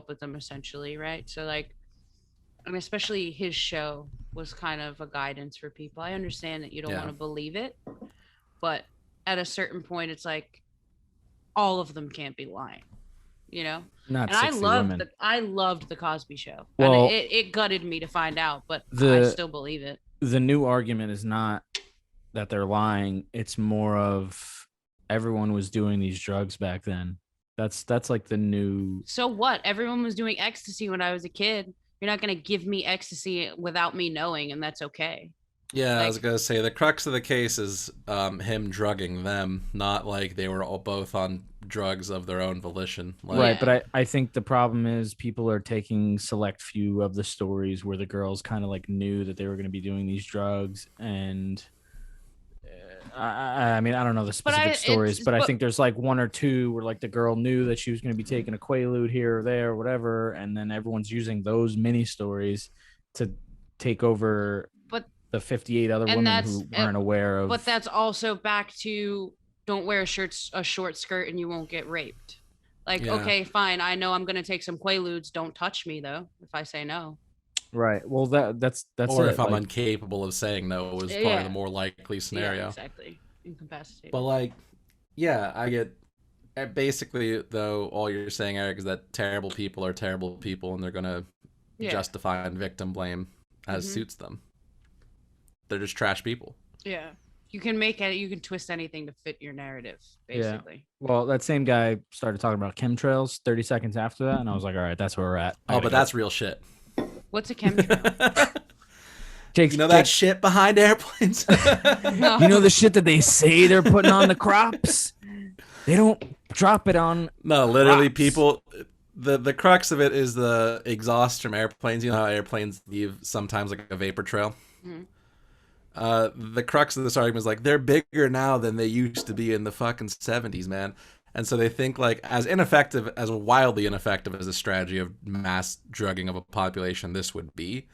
with them essentially, right? So like, and especially his show was kind of a guidance for people. I understand that you don't want to believe it, but at a certain point, it's like all of them can't be lying, you know. Not and 60 women. I loved the Cosby Show. Well, and it gutted me to find out, but I still believe it. The new argument is not that they're lying. It's more of everyone was doing these drugs back then. That's like the new. So what? Everyone was doing ecstasy when I was a kid. You're not going to give me ecstasy without me knowing, and that's okay. Yeah, like, I was going to say, the crux of the case is him drugging them, not like they were all both on drugs of their own volition. Like, right, but I think the problem is people are taking select few of the stories where the girls kind of like knew that they were going to be doing these drugs, and I mean, I don't know the specific stories, but I think there's like one or two where like the girl knew that she was going to be taking a Quaalude here or there or whatever, and then everyone's using those mini stories to take over the 58 other women who weren't aware of. But that's also back to don't wear a short skirt and you won't get raped. Like, okay, fine. I know I'm going to take some Quaaludes. Don't touch me though if I say no. Right. Well, that's or if I'm incapable of saying no was probably the more likely scenario. Yeah, exactly. Incapacitated. But like, yeah, I get. Basically, though, all you're saying, Eric, is that terrible people are terrible people, and they're gonna justify and victim blame as suits them. They're just trash people. Yeah, you can make it. You can twist anything to fit your narrative, basically. Yeah. Well, that same guy started talking about chemtrails 30 seconds after that, and I was like, all right, that's where we're at. Oh, but that's real shit. What's a chemtrail? You know that shit behind airplanes? No. You know the shit that they say they're putting on the crops? They don't drop it on. No, literally, crops. People. The crux of it is the exhaust from airplanes. You know how airplanes leave sometimes like a vapor trail? Mm-hmm. The crux of this argument is like they're bigger now than they used to be in the fucking 70s, man. And so they think like as wildly ineffective as a strategy of mass drugging of a population this would be,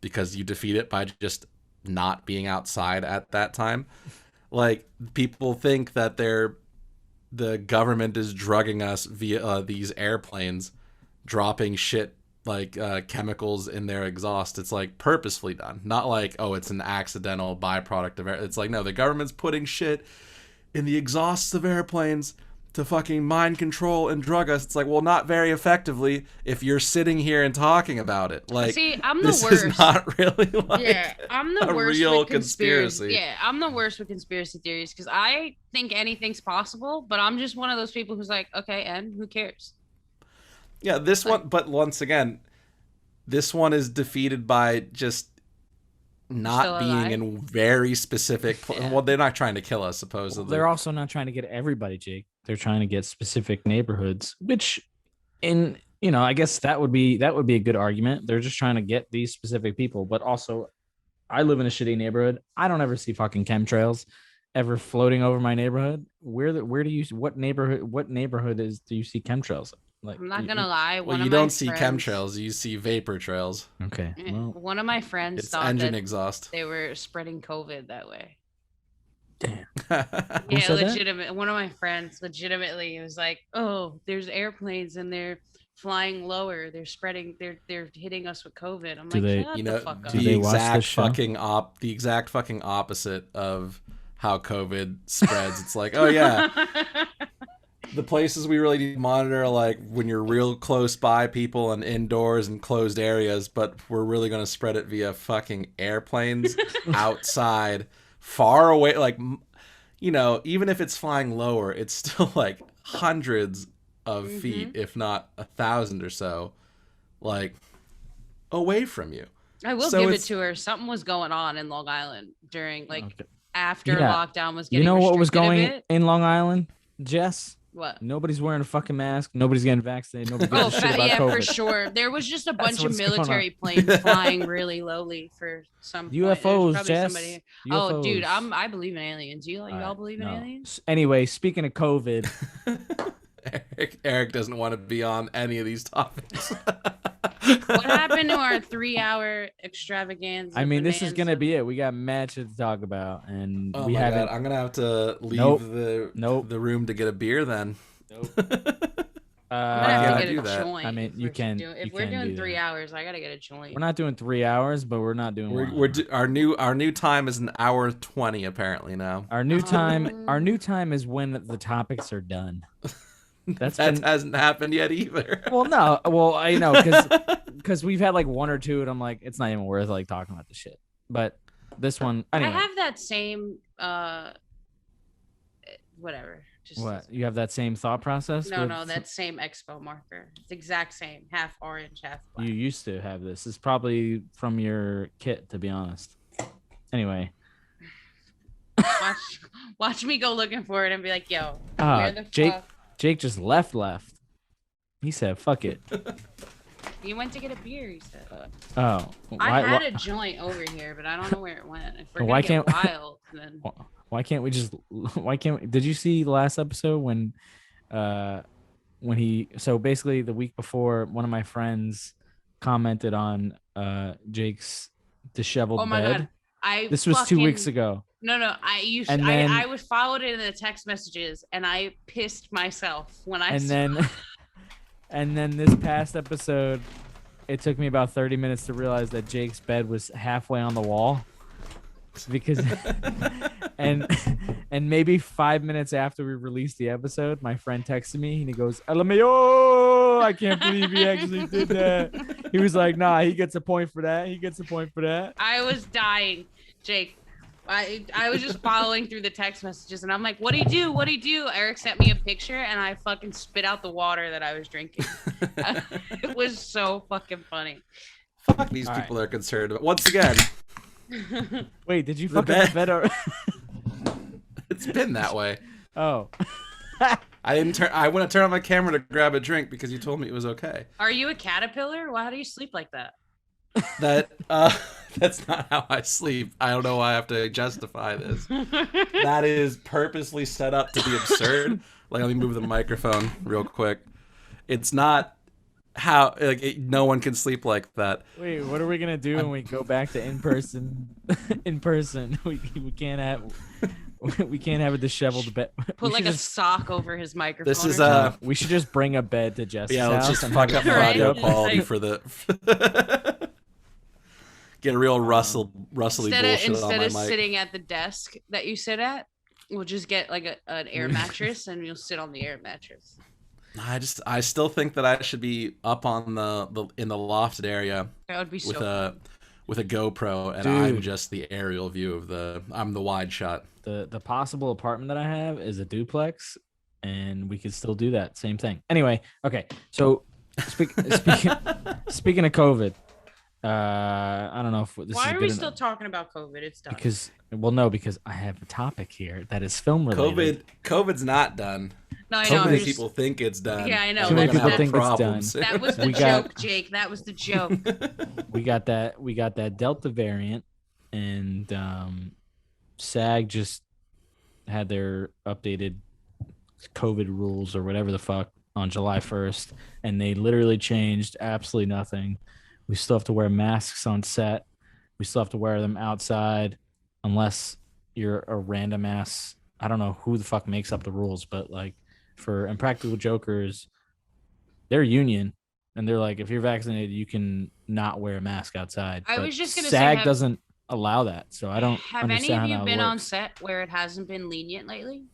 because you defeat it by just not being outside at that time. Like people think that the government is drugging us via these airplanes, dropping shit like chemicals in their exhaust. It's like purposefully done, not like, oh, it's an accidental byproduct of air. It's like, no, the government's putting shit in the exhausts of airplanes to fucking mind control and drug us. It's like, well, not very effectively if you're sitting here and talking about it. Like, see, I'm the this worst. Is not really like I'm the worst real with conspiracy. Yeah, I'm the worst with conspiracy theories because I think anything's possible, but I'm just one of those people who's like, okay, and who cares? Yeah, this one, but once again, this one is defeated by just not being in very specific. Well, they're not trying to kill us, supposedly. Well, they're also not trying to get everybody, Jake. They're trying to get specific neighborhoods, which, I guess that would be a good argument. They're just trying to get these specific people, but also, I live in a shitty neighborhood. I don't ever see fucking chemtrails ever floating over my neighborhood. What neighborhood do you see chemtrails? Like, I'm not gonna lie. You don't see chemtrails. You see vapor trails. Okay. Well, one of my friends thought engine that exhaust. They were spreading COVID that way. Damn. Yeah, legitimate. One of my friends legitimately was like, "Oh, there's airplanes and they're flying lower. They're spreading. They're hitting us with COVID." I'm shut the fuck up. The exact fucking opposite of how COVID spreads. It's like, oh yeah. The places we really need to monitor are like when you're real close by people and indoors and closed areas, but we're really going to spread it via fucking airplanes outside, far away. Like, even if it's flying lower, it's still like hundreds of feet, if not 1,000 or so, like away from you. I will give it to her. Something was going on in Long Island during after lockdown was getting what was going in Long Island, Jess? What? Nobody's wearing a fucking mask. Nobody's getting vaccinated. Nobody gives a shit about COVID. For sure. There was just a bunch of military planes flying really lowly for some UFOs, Jess. UFOs. Oh, dude, I believe in aliens. You all believe in aliens? Anyway, speaking of COVID, Eric doesn't want to be on any of these topics. What happened to our 3-hour extravaganza? I mean, this is gonna be it. We got matches to talk about, and we haven't. God. I'm gonna have to leave the room to get a beer then. Nope. I'm Why gonna have can't to I do get a that? joint. I mean, you can. If You we're can doing do 3 that. hours, I gotta get a joint. We're not doing 3 hours, but we're not doing. Our new time is an hour 20 apparently now. Our new time is when the topics are done. That hasn't happened yet either. Well, no. Well, I know because we've had like one or two, and I'm like, it's not even worth like talking about the shit. But this one, anyway. I have that same whatever. Just What, you have that same thought process? No, that same expo marker. It's the exact same, half orange, half black. You used to have this. It's probably from your kit, to be honest. Anyway. Watch me go looking for it and be like, yo, where the fuck? Jake just left. He said, fuck it. You went to get a beer, he said. I had a joint over here, but I don't know where it went. If we're gonna get wild, then why can't we did you see the last episode when he, so basically the week before, one of my friends commented on Jake's disheveled bed. God. This was 2 weeks ago. No, I was followed it in the text messages and I pissed myself when I and then this past episode, it took me about 30 minutes to realize that Jake's bed was halfway on the wall. Because and maybe 5 minutes after we released the episode, my friend texted me and he goes, LMAO, I can't believe he actually did that. He was like, nah, he gets a point for that. I was dying, Jake. I was just following through the text messages and I'm like, what'd he do? Eric sent me a picture and I fucking spit out the water that I was drinking. It was so fucking funny. Fuck, these people are concerned about. Once again. Wait, did you fuck up the bed? Or... It's been that way. Oh. I went to turn on my camera to grab a drink because you told me it was okay. Are you a caterpillar? Why do you sleep like that? That's not how I sleep. I don't know why I have to justify this. That is purposely set up to be absurd. Like, let me move the microphone real quick. It's not how, like, no one can sleep like that. Wait, what are we gonna do when we go back to in person? We can't have a disheveled bed. Put like a sock over his microphone. This is we should just bring a bed to Jess's house. Let's just fuck up the audio quality for the. Get a real rustly bullshit on my mic. Instead of sitting at the desk that you sit at, we'll just get like an air mattress and you'll sit on the air mattress. I still think that I should be up on in the lofted area. That would be so with a GoPro, and I'm just the aerial view of I'm the wide shot. The possible apartment that I have is a duplex, and we could still do that same thing. Anyway, okay. So speaking of COVID, I don't know if this. Why are we still talking about COVID? It's done. Because I have a topic here that is film related. COVID's not done. No, I know. Too many people think it's done. Yeah, I know. Too many people think it's done. That was the joke, Jake. That was the joke. We got that Delta variant, and SAG just had their updated COVID rules or whatever the fuck on July 1st, and they literally changed absolutely nothing. We still have to wear masks on set. We still have to wear them outside unless you're a random ass. I don't know who the fuck makes up the rules, but like for Impractical Jokers, they're union, and they're like, if you're vaccinated, you can not wear a mask outside. I was just gonna SAG doesn't allow that, so I don't. Have any of you been on set where it hasn't been lenient lately?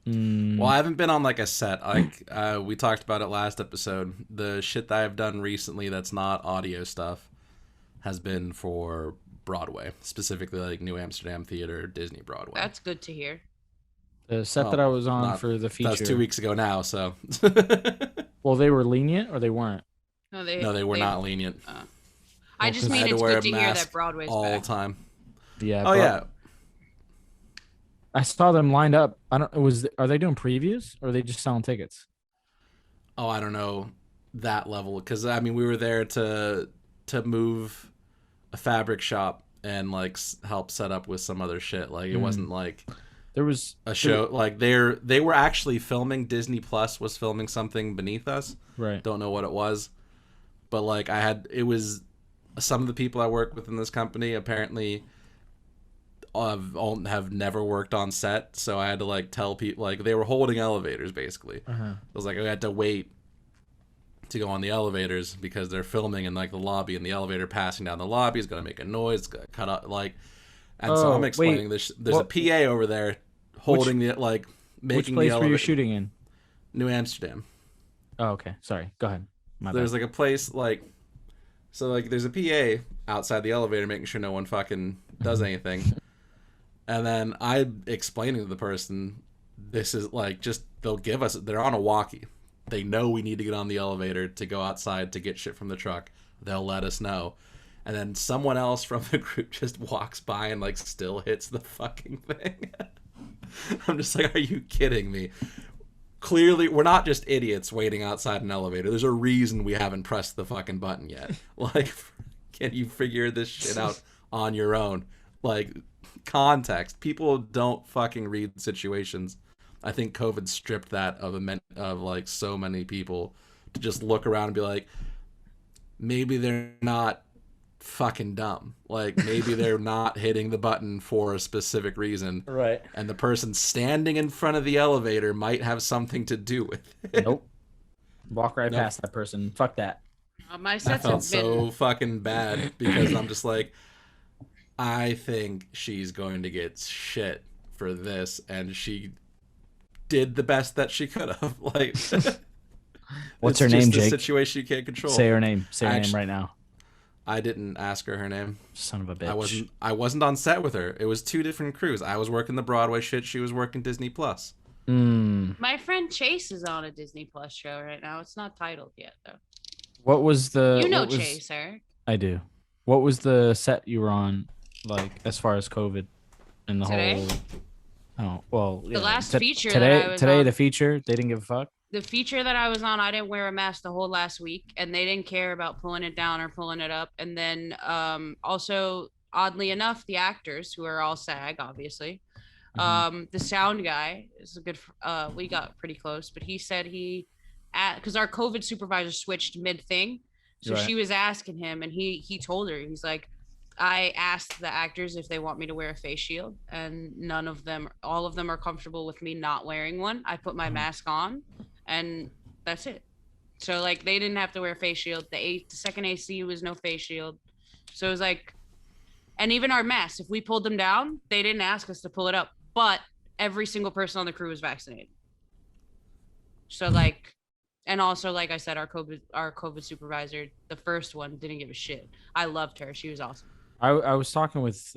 Well, I haven't been on like a set. Like we talked about it last episode. The shit that I've done recently that's not audio stuff has been for Broadway, specifically like New Amsterdam Theater, Disney Broadway. That's good to hear. The set that I was on for the feature. That was 2 weeks ago now, so. Well, they were lenient or they weren't? No, they were not lenient. I just mean it's good to hear that Broadway's all back. the time. Yeah. Oh, yeah. I saw them lined up. Are they doing previews or are they just selling tickets? Oh, I don't know that level, because I mean we were there to move a fabric shop and like help set up with some other shit. Like it wasn't like there was a show. Like they were actually filming. Disney Plus was filming something beneath us. Right. Don't know what it was, but like it was some of the people I work with in this company apparently. have never worked on set, so I had to like tell people, like they were holding elevators basically. I was like, I had to wait to go on the elevators because they're filming in like the lobby, and the elevator passing down the lobby is gonna make a noise, it's gonna cut out like. And so I'm explaining this. There's a PA over there holding the like making which place the were you shooting in? New Amsterdam. Oh, okay. Sorry. Go ahead. There's like a place like, so like there's a PA outside the elevator making sure no one fucking does anything. And then I'm explaining to the person, this is like, just, they're on a walkie. They know we need to get on the elevator to go outside to get shit from the truck. They'll let us know. And then someone else from the group just walks by and like still hits the fucking thing. I'm just like, are you kidding me? Clearly, we're not just idiots waiting outside an elevator. There's a reason we haven't pressed the fucking button yet. Like, can you figure this shit out on your own? Like, context. People don't fucking read situations. I think COVID stripped that of like so many people to just look around and be like, maybe they're not fucking dumb. Like, maybe they're not hitting the button for a specific reason. Right. And the person standing in front of the elevator might have something to do with it. Nope. Walk right past that person. Fuck that. My I sets felt have been so fucking bad because I'm just like, I think she's going to get shit for this, and she did the best that she could have. Like, what's her name, Jake? Situation you can't control. Say her name. Say her name right now. I didn't ask her name. Son of a bitch. I wasn't on set with her. It was two different crews. I was working the Broadway shit. She was working Disney Plus. My friend Chase is on a Disney Plus show right now. It's not titled yet though. What was the? You know Chase, Eric. I do. What was the set you were on, like as far as COVID and the Today? whole? Oh well. The last feature today. that I was today on, the feature they didn't give a fuck. The feature that I was on, I didn't wear a mask the whole last week, and they didn't care about pulling it down or pulling it up. And then also, oddly enough, the actors, who are all SAG, obviously, the sound guy is a good. We got pretty close, but he said because our COVID supervisor switched mid thing, so she was asking him, and he told her, he's like, I asked the actors if they want me to wear a face shield, and all of them are comfortable with me not wearing one. I put my mask on, and that's it. So like they didn't have to wear a face shield. The second AC was no face shield. So it was like, and even our masks, if we pulled them down, they didn't ask us to pull it up, but every single person on the crew was vaccinated. So like, and also, like I said, our COVID supervisor, the first one, didn't give a shit. I loved her. She was awesome. I was talking with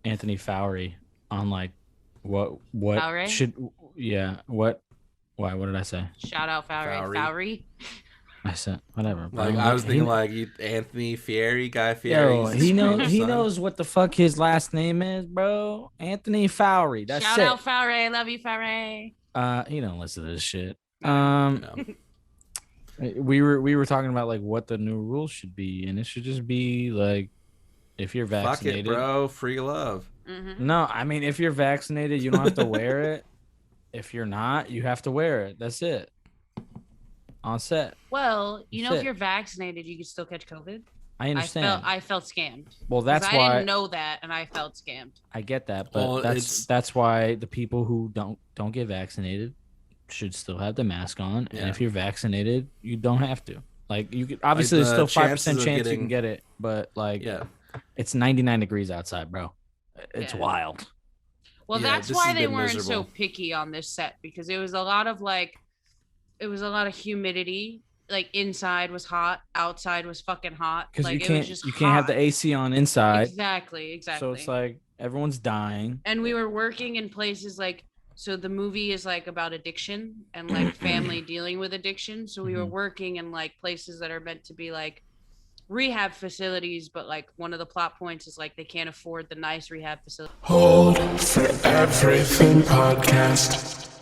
Anthony Fowry on like what Fowry? What did I say? Shout out Fowry. I said whatever. Like I was thinking like Anthony Fieri, Guy Fieri. Yo, he knows what the fuck his last name is, bro. Anthony Fowry. That's Shout out Fowry. Love you, Fowry. He don't listen to this shit. No. We were talking about like what the new rules should be, and it should just be like, if you're vaccinated, fuck it, bro, free love. No, I mean if you're vaccinated, you don't have to wear it. If you're not, you have to wear it. That's it. On set. Well, if you're vaccinated, you can still catch COVID. I understand. I felt scammed. Well, that's why I didn't know that, and I felt scammed. I get that, but that's why the people who don't get vaccinated should still have the mask on, and if you're vaccinated, you don't have to. Like you could obviously there's still 5% chance you can get it, but like it's 99 degrees outside, bro. It's wild. Well, that's why they weren't so picky on this set, because it was a lot of humidity. Like inside was hot, outside was fucking hot. Because like, you can't have the AC on inside. Exactly. So it's like everyone's dying. And we were working in places like, so the movie is like about addiction and like family dealing with addiction. So we were working in like places that are meant to be like rehab facilities, but like one of the plot points is like they can't afford the nice rehab facility. Hold for Everything podcast.